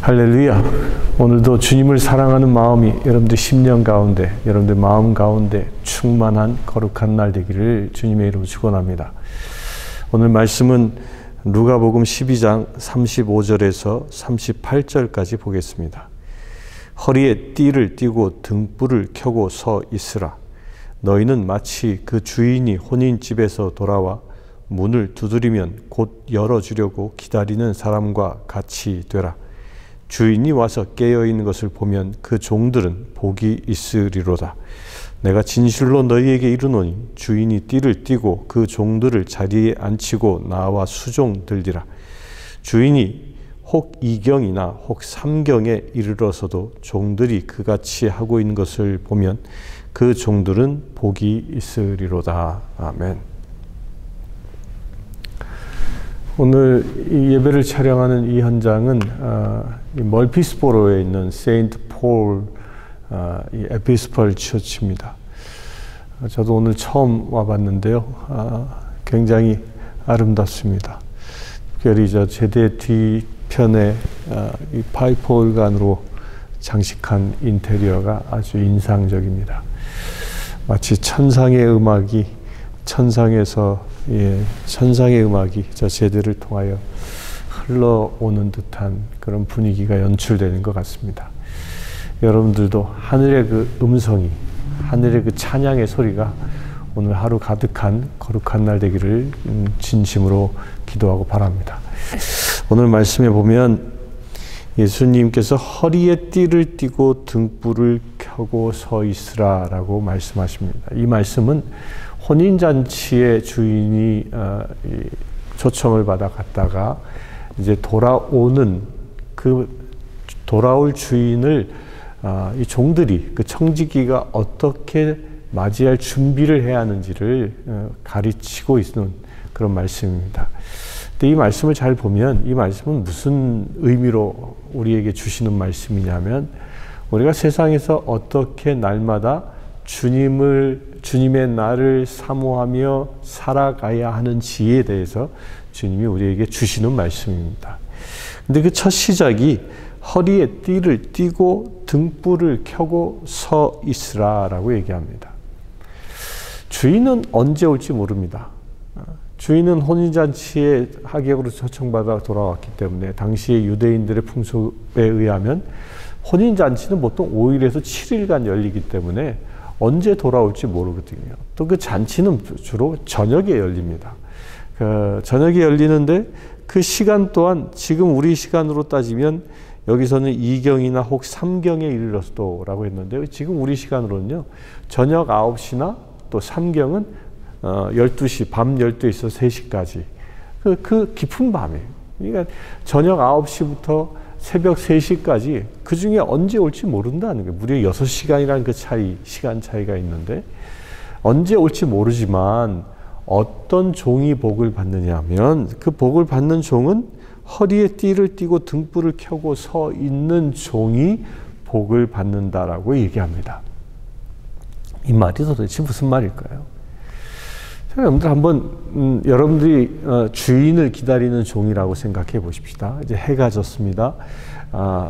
할렐루야. 오늘도 주님을 사랑하는 마음이 여러분들 심령 가운데, 여러분들 마음 가운데 충만한 거룩한 날 되기를 주님의 이름으로 축원합니다. 오늘 말씀은 누가복음 12장 35절에서 38절까지 보겠습니다. 허리에 띠를 띠고 등불을 켜고 서 있으라. 너희는 마치 그 주인이 혼인집에서 돌아와 문을 두드리면 곧 열어주려고 기다리는 사람과 같이 되라. 주인이 와서 깨어있는 것을 보면 그 종들은 복이 있으리로다. 내가 진실로 너희에게 이르노니 주인이 띠를 띠고 그 종들을 자리에 앉히고 나와 수종들리라. 주인이 혹 2경이나 혹 3경에 이르러서도 종들이 그같이 하고 있는 것을 보면 그 종들은 복이 있으리로다. 아멘. 오늘 이 예배를 촬영하는 이 현장은 멀피스보로에 있는 세인트 폴 이 에피스컬 처치입니다. 저도 오늘 처음 와봤는데요. 굉장히 아름답습니다. 특별히 저 제대 뒤편에 이 파이프 오르간으로 장식한 인테리어가 아주 인상적입니다. 마치 천상의 음악이 천상의 음악이 저 제대를 통하여 흘러오는 듯한 그런 분위기가 연출되는 것 같습니다. 여러분들도 하늘의 그 음성이, 하늘의 그 찬양의 소리가 오늘 하루 가득한 거룩한 날 되기를 진심으로 기도하고 바랍니다. 오늘 말씀에 보면 예수님께서 허리에 띠를 띠고 등불을 켜고 서 있으라 라고 말씀하십니다. 이 말씀은 혼인잔치의 주인이 초청을 받아 갔다가 이제 돌아올 주인을 이 종들이, 그 청지기가 어떻게 맞이할 준비를 해야 하는지를 가르치고 있는 그런 말씀입니다. 근데 이 말씀을 잘 보면 이 말씀은 무슨 의미로 우리에게 주시는 말씀이냐면, 우리가 세상에서 어떻게 날마다 주님의 날을 사모하며 살아가야 하는지에 대해서 주님이 우리에게 주시는 말씀입니다. 근데 그 첫 시작이 허리에 띠를 띠고 등불을 켜고 서 있으라 라고 얘기합니다. 주인은 언제 올지 모릅니다. 주인은 혼인잔치에 하객으로 초청받아 돌아왔기 때문에 당시의 유대인들의 풍속에 의하면 혼인잔치는 보통 5일에서 7일간 열리기 때문에 언제 돌아올지 모르거든요. 또 그 잔치는 주로 저녁에 열립니다. 저녁에 열리는데 그 시간 또한 지금 우리 시간으로 따지면 여기서는 2경이나 혹 3경에 이르렀도라고 했는데요. 지금 우리 시간으로는요, 저녁 9시나 또 3경은 12시, 밤 12시에서 3시까지 그 깊은 밤에, 그러니까 저녁 9시부터 새벽 3시까지 그 중에 언제 올지 모른다는 거예요. 무려 6시간이라는 그 시간 차이가 있는데, 언제 올지 모르지만 어떤 종이 복을 받느냐 하면, 그 복을 받는 종은 허리에 띠를 띠고 등불을 켜고 서 있는 종이 복을 받는다라고 얘기합니다. 이 말이 도대체 무슨 말일까요? 여러분들 한번 여러분들이 주인을 기다리는 종이라고 생각해 보십시다. 이제 해가 졌습니다.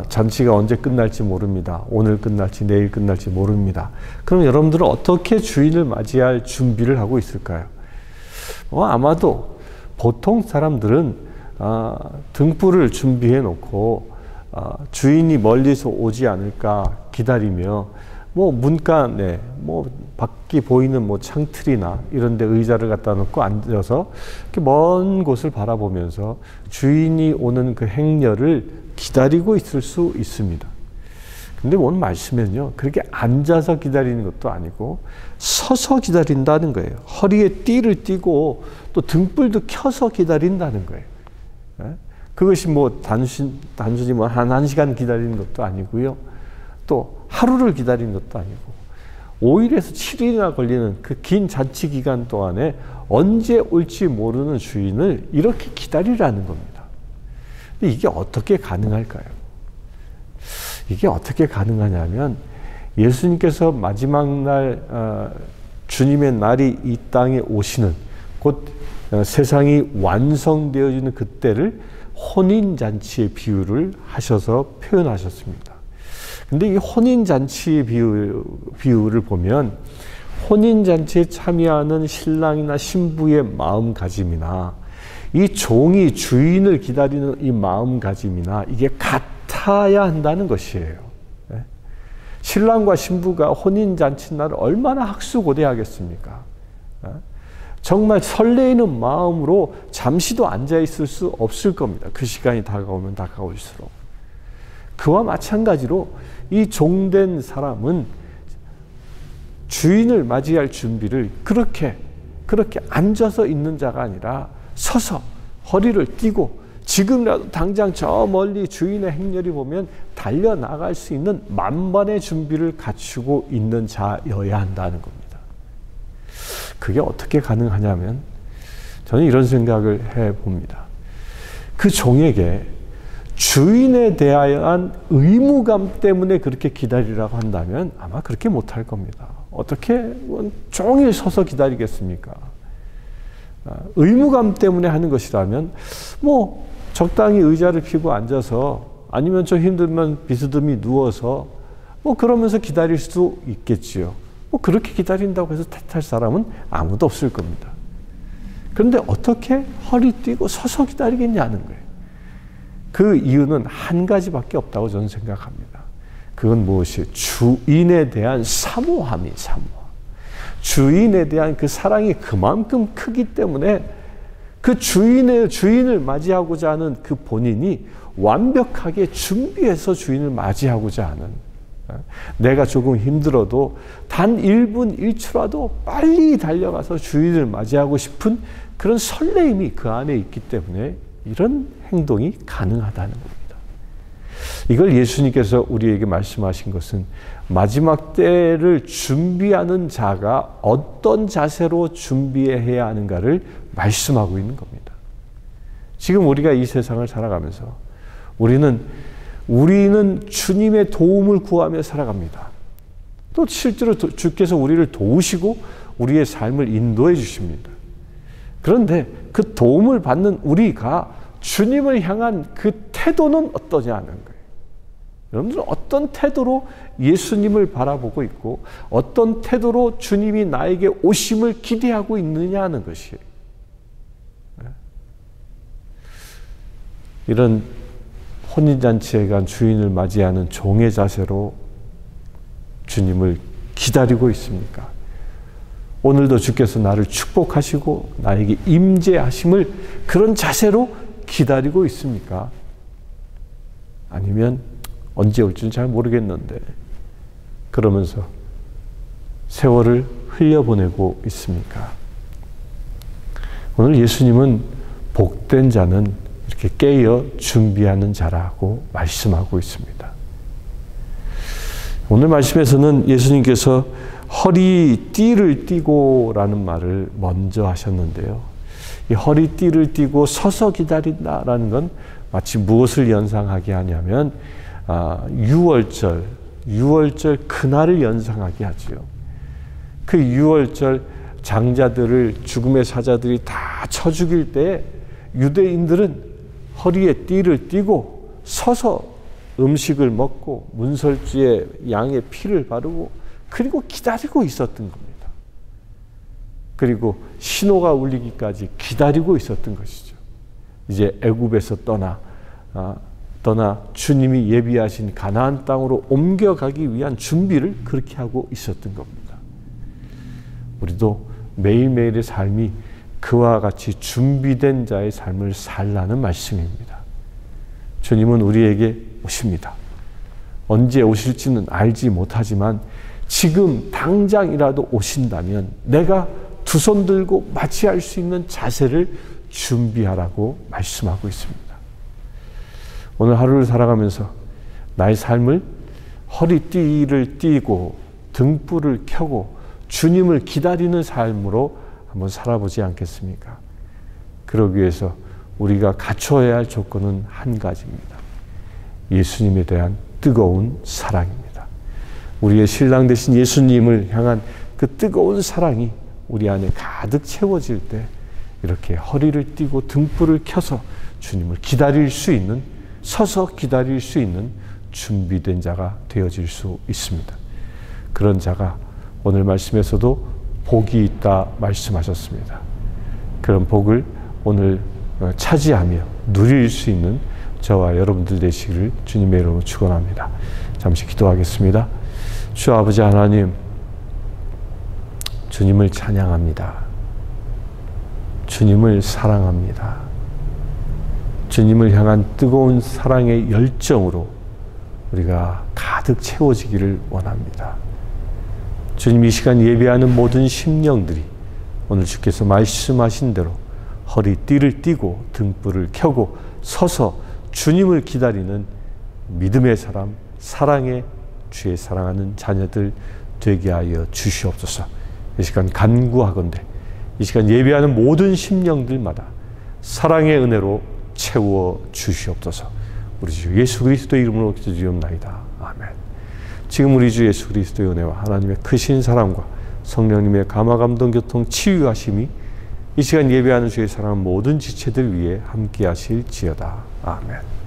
잔치가 언제 끝날지 모릅니다. 오늘 끝날지 내일 끝날지 모릅니다. 그럼 여러분들은 어떻게 주인을 맞이할 준비를 하고 있을까요? 아마도 보통 사람들은 등불을 준비해 놓고 주인이 멀리서 오지 않을까 기다리며 문간에 밖이 보이는 창틀이나 이런 데 의자를 갖다 놓고 앉아서 이렇게 먼 곳을 바라보면서 주인이 오는 그 행렬을 기다리고 있을 수 있습니다. 근데 오늘 말씀은요, 그렇게 앉아서 기다리는 것도 아니고 서서 기다린다는 거예요. 허리에 띠를 띠고 또 등불도 켜서 기다린다는 거예요. 그것이 단순히 한 시간 기다리는 것도 아니고요. 또 하루를 기다리는 것도 아니고 5일에서 7일이나 걸리는 그 긴 잔치 기간 동안에 언제 올지 모르는 주인을 이렇게 기다리라는 겁니다. 근데 이게 어떻게 가능할까요? 이게 어떻게 가능하냐면, 예수님께서 마지막 날 주님의 날이 이 땅에 오시는, 곧 세상이 완성되어지는 그때를 혼인잔치의 비유를 하셔서 표현하셨습니다. 근데 이 혼인잔치의 비유를 보면 혼인잔치에 참여하는 신랑이나 신부의 마음가짐이나 이 종이 주인을 기다리는 이 마음가짐이나 이게 같아야 한다는 것이에요. 신랑과 신부가 혼인잔치 날 얼마나 학수고대하겠습니까? 정말 설레이는 마음으로 잠시도 앉아있을 수 없을 겁니다. 그 시간이 다가오면 다가올수록. 그와 마찬가지로 이 종된 사람은 주인을 맞이할 준비를 그렇게 앉아서 있는 자가 아니라 서서 허리를 띠고 지금이라도 당장 저 멀리 주인의 행렬이 보면 달려나갈 수 있는 만반의 준비를 갖추고 있는 자여야 한다는 겁니다. 그게 어떻게 가능하냐면 저는 이런 생각을 해봅니다. 그 종에게 주인에 대한 의무감 때문에 그렇게 기다리라고 한다면 아마 그렇게 못할 겁니다. 어떻게 종일 서서 기다리겠습니까? 의무감 때문에 하는 것이라면 뭐 적당히 의자를 펴고 앉아서 아니면 좀 힘들면 비스듬히 누워서 뭐 그러면서 기다릴 수도 있겠지요. 뭐 그렇게 기다린다고 해서 탓할 사람은 아무도 없을 겁니다. 그런데 어떻게 허리 띠고 서서 기다리겠냐는 거예요. 그 이유는 한 가지밖에 없다고 저는 생각합니다. 그건 무엇이? 주인에 대한 사모함이 사모함. 주인에 대한 그 사랑이 그만큼 크기 때문에 그 주인을 맞이하고자 하는 그 본인이 완벽하게 준비해서 주인을 맞이하고자 하는, 내가 조금 힘들어도 단 1분 1초라도 빨리 달려가서 주인을 맞이하고 싶은 그런 설레임이 그 안에 있기 때문에 이런 행동이 가능하다는 겁니다. 이걸 예수님께서 우리에게 말씀하신 것은 마지막 때를 준비하는 자가 어떤 자세로 준비해야 하는가를 말씀하고 있는 겁니다. 지금 우리가 이 세상을 살아가면서 우리는 주님의 도움을 구하며 살아갑니다. 또 실제로 주께서 우리를 도우시고 우리의 삶을 인도해 주십니다. 그런데 그 도움을 받는 우리가 주님을 향한 그 태도는 어떠냐는 거예요. 여러분들은 어떤 태도로 예수님을 바라보고 있고 어떤 태도로 주님이 나에게 오심을 기대하고 있느냐는 것이에요. 이런 혼인잔치에 간 주인을 맞이하는 종의 자세로 주님을 기다리고 있습니까? 오늘도 주께서 나를 축복하시고 나에게 임재하심을 그런 자세로 기다리고 있습니까? 아니면 언제 올지는 잘 모르겠는데 그러면서 세월을 흘려보내고 있습니까? 오늘 예수님은 복된 자는 이렇게 깨어 준비하는 자라고 말씀하고 있습니다. 오늘 말씀에서는 예수님께서 허리띠를 띠고라는 말을 먼저 하셨는데요. 이 허리띠를 띠고 서서 기다린다라는 건 마치 무엇을 연상하게 하냐면 유월절 그날을 연상하게 하지요. 그 유월절 장자들을 죽음의 사자들이 다 쳐 죽일 때 유대인들은 허리에 띠를 띠고 서서 음식을 먹고 문설주에 양의 피를 바르고 그리고 기다리고 있었던 겁니다. 그리고 신호가 울리기까지 기다리고 있었던 것이죠. 이제 애굽에서 떠나 주님이 예비하신 가나안 땅으로 옮겨가기 위한 준비를 그렇게 하고 있었던 겁니다. 우리도 매일매일의 삶이 그와 같이 준비된 자의 삶을 살라는 말씀입니다. 주님은 우리에게 오십니다. 언제 오실지는 알지 못하지만 지금 당장이라도 오신다면 내가 두 손 들고 맞이할 수 있는 자세를 준비하라고 말씀하고 있습니다. 오늘 하루를 살아가면서 나의 삶을 허리띠를 띠고 등불을 켜고 주님을 기다리는 삶으로 한번 살아보지 않겠습니까? 그러기 위해서 우리가 갖춰야 할 조건은 한 가지입니다. 예수님에 대한 뜨거운 사랑입니다. 우리의 신랑 되신 예수님을 향한 그 뜨거운 사랑이 우리 안에 가득 채워질 때 이렇게 허리를 띠고 등불을 켜서 주님을 기다릴 수 있는, 서서 기다릴 수 있는 준비된 자가 되어질 수 있습니다. 그런 자가 오늘 말씀에서도 복이 있다 말씀하셨습니다. 그런 복을 오늘 차지하며 누릴 수 있는 저와 여러분들 되시기를 주님의 이름으로 축원합니다. 잠시 기도하겠습니다. 주 아버지 하나님, 주님을 찬양합니다. 주님을 사랑합니다. 주님을 향한 뜨거운 사랑의 열정으로 우리가 가득 채워지기를 원합니다. 주님, 이 시간 예배하는 모든 심령들이 오늘 주께서 말씀하신 대로 허리띠를 띠고 등불을 켜고 서서 주님을 기다리는 믿음의 사람, 사랑의 주의 사랑하는 자녀들 되게 하여 주시옵소서. 이 시간 간구하건대 이 시간 예배하는 모든 심령들마다 사랑의 은혜로 채워 주시옵소서. 우리 주 예수 그리스도의 이름으로 기도드리옵나이다. 아멘. 지금 우리 주 예수 그리스도의 은혜와 하나님의 크신 사랑과 성령님의 감화 감동 교통 치유하심이 이 시간 예배하는 주의 사랑하는 모든 지체들 위해 함께 하실지어다. 아멘.